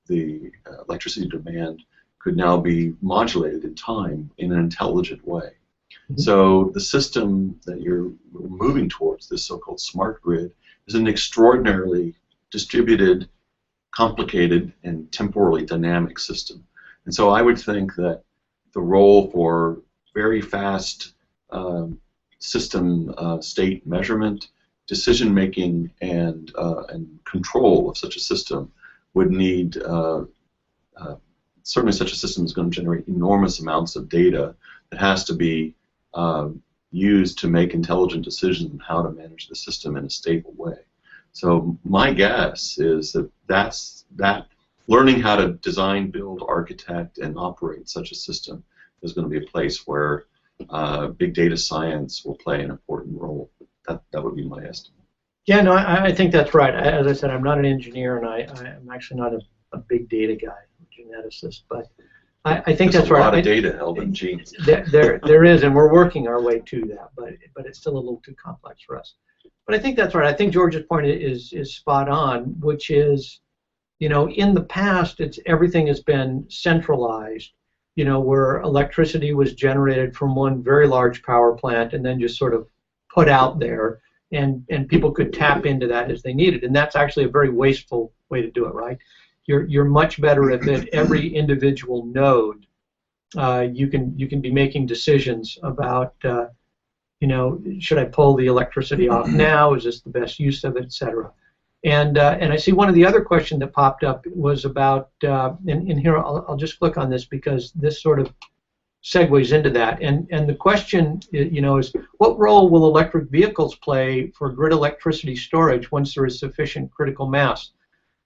the electricity demand could now be modulated in time in an intelligent way. Mm-hmm. So the system that you're moving towards, this so-called smart grid, is an extraordinarily distributed, complicated, and temporally dynamic system. And so I would think that the role for very fast system state measurement, decision making, and control of such a system would need, certainly such a system is going to generate enormous amounts of data that has to be used to make intelligent decisions on how to manage the system in a stable way. So my guess is that learning how to design, build, architect, and operate such a system is going to be a place where big data science will play an important role. That would be my estimate. Yeah, no, I think that's right. As I said, I'm not an engineer, and I'm actually not a big data guy, a geneticist, but I think that's right. There's a lot of data held in genes. There is, and we're working our way to that, but it's still a little too complex for us. But I think that's right. I think George's point is spot on, which is In the past, everything has been centralized, where electricity was generated from one very large power plant and then just sort of put out there, and people could tap into that as they needed. And that's actually a very wasteful way to do it, right? You're much better if at every individual node you can be making decisions about should I pull the electricity off now? Is this the best use of it, etc. And I see one of the other questions that popped up was about, and here I'll just click on this because this sort of segues into that. And the question, is what role will electric vehicles play for grid electricity storage once there is sufficient critical mass?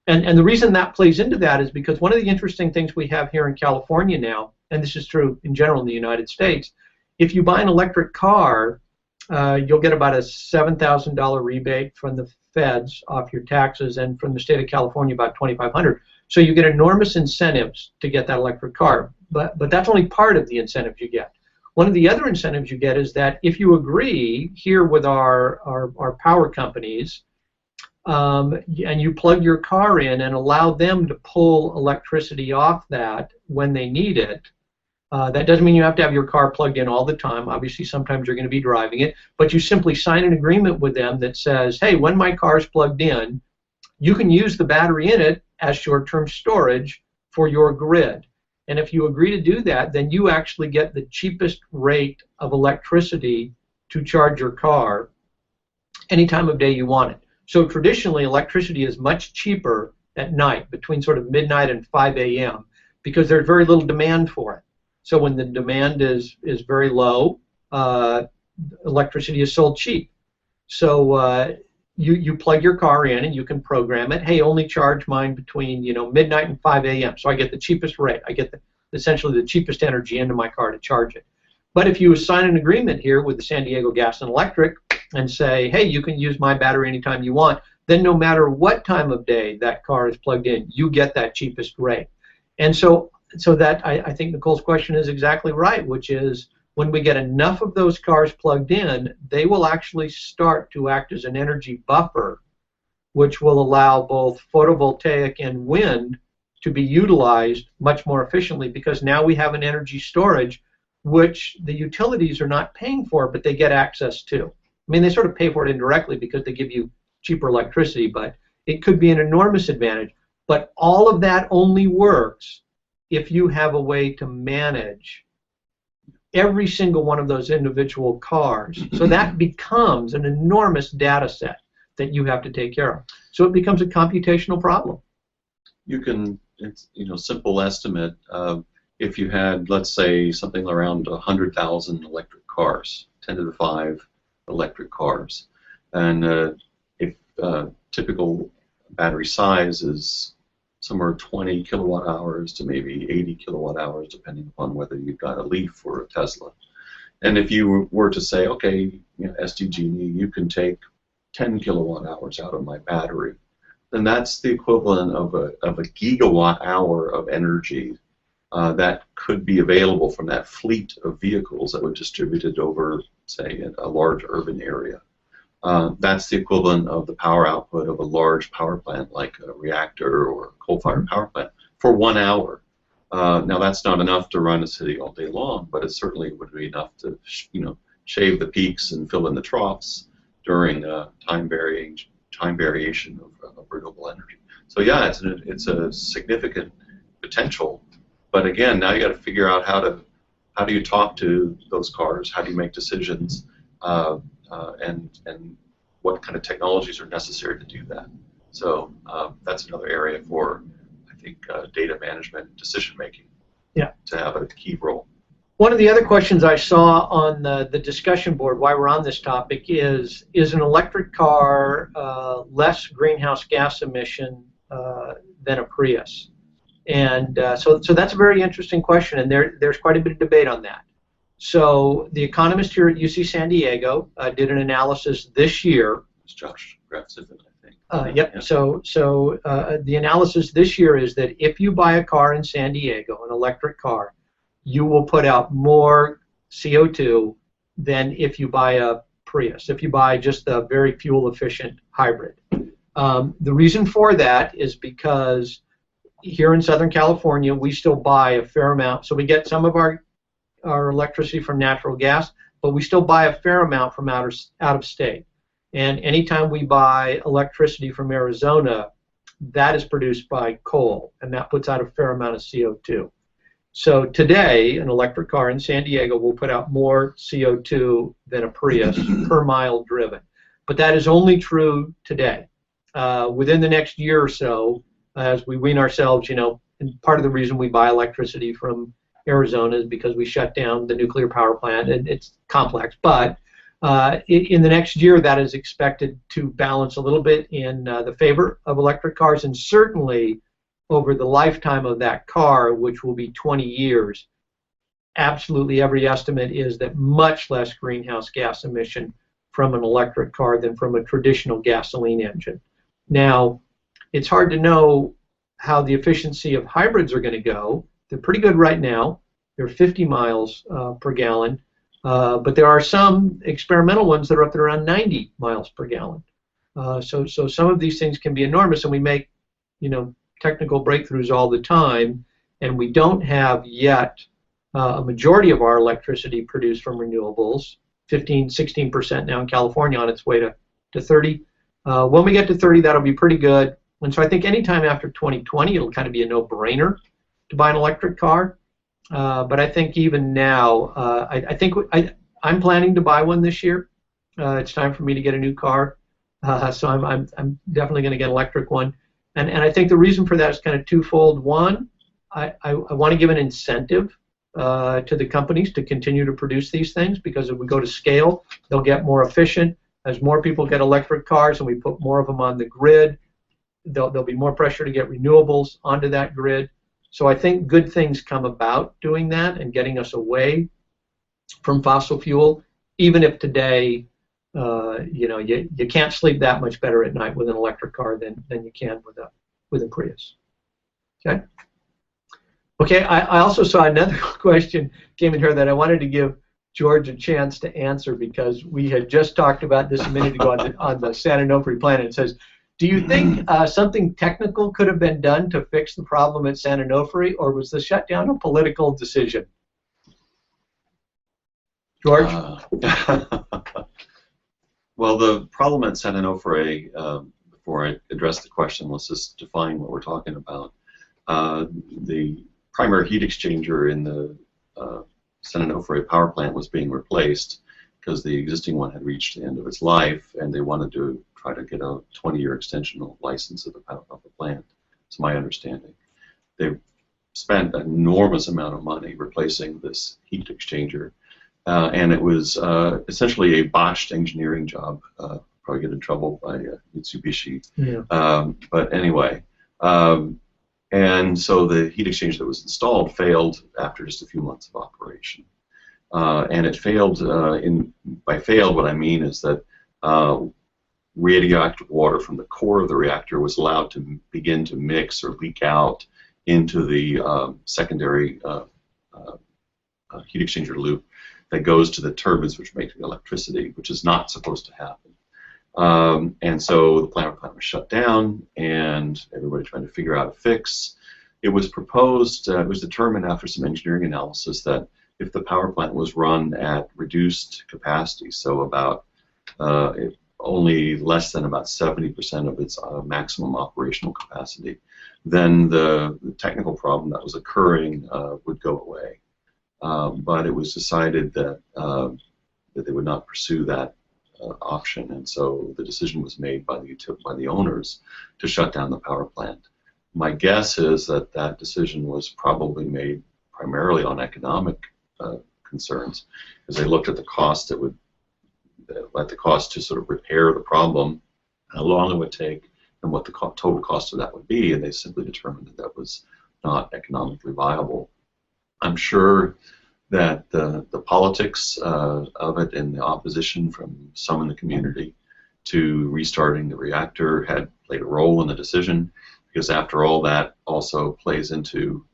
And the reason that plays into that is because one of the interesting things we have here in California now, and this is true in general in the United States, if you buy an electric car, you'll get about a $7,000 rebate from the feds off your taxes, and from the state of California about $2,500. So you get enormous incentives to get that electric car, but that's only part of the incentives you get. One of the other incentives you get is that if you agree here with our power companies, and you plug your car in and allow them to pull electricity off that when they need it. That doesn't mean you have to have your car plugged in all the time. Obviously, sometimes you're going to be driving it, but you simply sign an agreement with them that says, hey, when my car is plugged in, you can use the battery in it as short-term storage for your grid. And if you agree to do that, then you actually get the cheapest rate of electricity to charge your car any time of day you want it. So traditionally, electricity is much cheaper at night, between sort of midnight and 5 a.m., because there's very little demand for it. So when the demand is very low, electricity is sold cheap. So you plug your car in and you can program it. Hey, only charge mine between midnight and 5 a.m. So I get the cheapest rate. I get essentially the cheapest energy into my car to charge it. But if you sign an agreement here with the San Diego Gas and Electric and say, hey, you can use my battery anytime you want, then no matter what time of day that car is plugged in, you get that cheapest rate. And so that I think Nicole's question is exactly right, which is when we get enough of those cars plugged in, they will actually start to act as an energy buffer, which will allow both photovoltaic and wind to be utilized much more efficiently, because now we have an energy storage which the utilities are not paying for, but they get access to. I mean, they sort of pay for it indirectly because they give you cheaper electricity, but it could be an enormous advantage. But all of that only works if you have a way to manage every single one of those individual cars. So that becomes an enormous data set that you have to take care of. So it becomes a computational problem. You can, it's simple estimate. If you had, let's say, something around 100,000 electric cars, 10 to the 5 electric cars, and if typical battery size is somewhere 20 kilowatt hours to maybe 80 kilowatt hours, depending upon whether you've got a Leaf or a Tesla. And if you were to say, okay, SDG&E, you can take 10 kilowatt hours out of my battery, then that's the equivalent of a gigawatt hour of energy that could be available from that fleet of vehicles that were distributed over, say, a large urban area. That's the equivalent of the power output of a large power plant like a reactor or a coal-fired power plant for 1 hour. Now that's not enough to run a city all day long, but it certainly would be enough to shave the peaks and fill in the troughs during time variation of renewable energy. So yeah, it's a significant potential. But again, now you got to figure out how do you talk to those cars? How do you make decisions? And what kind of technologies are necessary to do that? So that's another area for, I think, data management, decision making. Yeah. To have a key role. One of the other questions I saw on the discussion board while we're on this topic is an electric car less greenhouse gas emission than a Prius? And so that's a very interesting question, and there's quite a bit of debate on that. So the economist here at UC San Diego did an analysis this year. It's Josh Grafziffen, I think. Yep. Yeah. So the analysis this year is that if you buy a car in San Diego, an electric car, you will put out more CO2 than if you buy a Prius, if you buy just a very fuel-efficient hybrid. The reason for that is because here in Southern California, we still buy a fair amount. So we get some of our electricity from natural gas, but we still buy a fair amount from out of state. And anytime we buy electricity from Arizona, that is produced by coal, and that puts out a fair amount of CO2. So today, an electric car in San Diego will put out more CO2 than a Prius per mile driven. But that is only true today. Within the next year or so, as we wean ourselves, and part of the reason we buy electricity from Arizona is because we shut down the nuclear power plant, and it's complex. But in the next year, that is expected to balance a little bit in the favor of electric cars, and certainly over the lifetime of that car, which will be 20 years, absolutely every estimate is that much less greenhouse gas emission from an electric car than from a traditional gasoline engine. Now, it's hard to know how the efficiency of hybrids are going to go. They're pretty good right now. They're 50 miles per gallon, but there are some experimental ones that are up at around 90 miles per gallon. So some of these things can be enormous, and we make, technical breakthroughs all the time, and we don't have yet a majority of our electricity produced from renewables, 16% now in California, on its way to 30. When we get to 30, that'll be pretty good. And so I think anytime after 2020, it'll kind of be a no-brainer to buy an electric car. But I think even now, I'm planning to buy one this year. It's time for me to get a new car. So I'm definitely going to get an electric one. And I think the reason for that is kind of twofold. One, I want to give an incentive to the companies to continue to produce these things, because if we go to scale, they'll get more efficient. As more people get electric cars and we put more of them on the grid, there'll be more pressure to get renewables onto that grid. So I think good things come about doing that and getting us away from fossil fuel, even if today you can't sleep that much better at night with an electric car than you can with a Prius. Okay. Okay. I also saw another question came in here that I wanted to give George a chance to answer, because we had just talked about this a minute ago on the San Onofre plant. It says, do you think something technical could have been done to fix the problem at San Onofre, or was the shutdown a political decision? George? Well, the problem at San Onofre, before I address the question, let's just define what we're talking about. The primary heat exchanger in the San Onofre power plant was being replaced because the existing one had reached the end of its life, and they wanted to try to get a 20-year extension of license of the plant. It's my understanding. They've spent an enormous amount of money replacing this heat exchanger, and it was essentially a botched engineering job. Probably get in trouble by Mitsubishi. Yeah. But anyway, and so the heat exchanger that was installed failed after just a few months of operation. And it failed, by failed, what I mean is that radioactive water from the core of the reactor was allowed to begin to mix or leak out into the secondary heat exchanger loop that goes to the turbines which make the electricity, which is not supposed to happen. And so the plant was shut down, and everybody trying to figure out a fix. It was proposed, it was determined after some engineering analysis that if the power plant was run at reduced capacity, so about only less than about 70% of its maximum operational capacity, then the technical problem that was occurring would go away. But it was decided that they would not pursue that option, and so the decision was made by the owners to shut down the power plant. My guess is that that decision was probably made primarily on economic concerns, as they looked at the cost to sort of repair the problem, how long it would take, and what the total cost of that would be, and they simply determined that that was not economically viable. I'm sure that the politics of it and the opposition from some in the community to restarting the reactor had played a role in the decision, because after all, that also plays into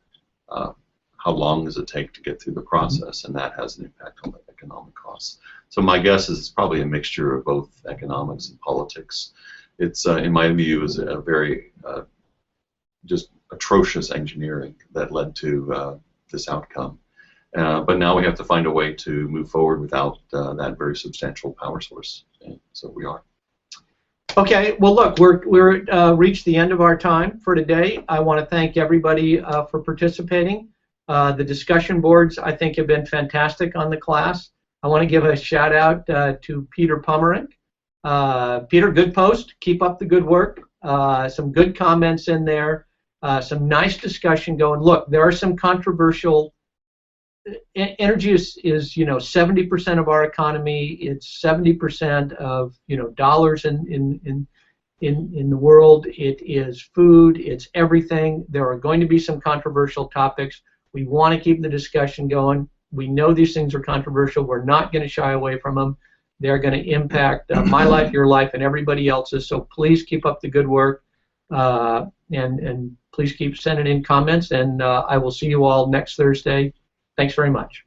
how long does it take to get through the process, and that has an impact on the economic costs. So my guess is it's probably a mixture of both economics and politics. It's, in my view, is a very just atrocious engineering that led to this outcome. But now we have to find a way to move forward without that very substantial power source. And so we are. Okay, well, look, we're reached the end of our time for today. I want to thank everybody for participating. The discussion boards, I think, have been fantastic on the class. I want to give a shout out to Peter Pomerink. Peter, good post. Keep up the good work. Some good comments in there. Some nice discussion going. Look, there are some controversial. Energy is 70% of our economy. It's 70% of dollars in the world. It is food. It's everything. There are going to be some controversial topics. We want to keep the discussion going. We know these things are controversial. We're not going to shy away from them. They're going to impact my life, your life, and everybody else's. So please keep up the good work, and please keep sending in comments. And I will see you all next Thursday. Thanks very much.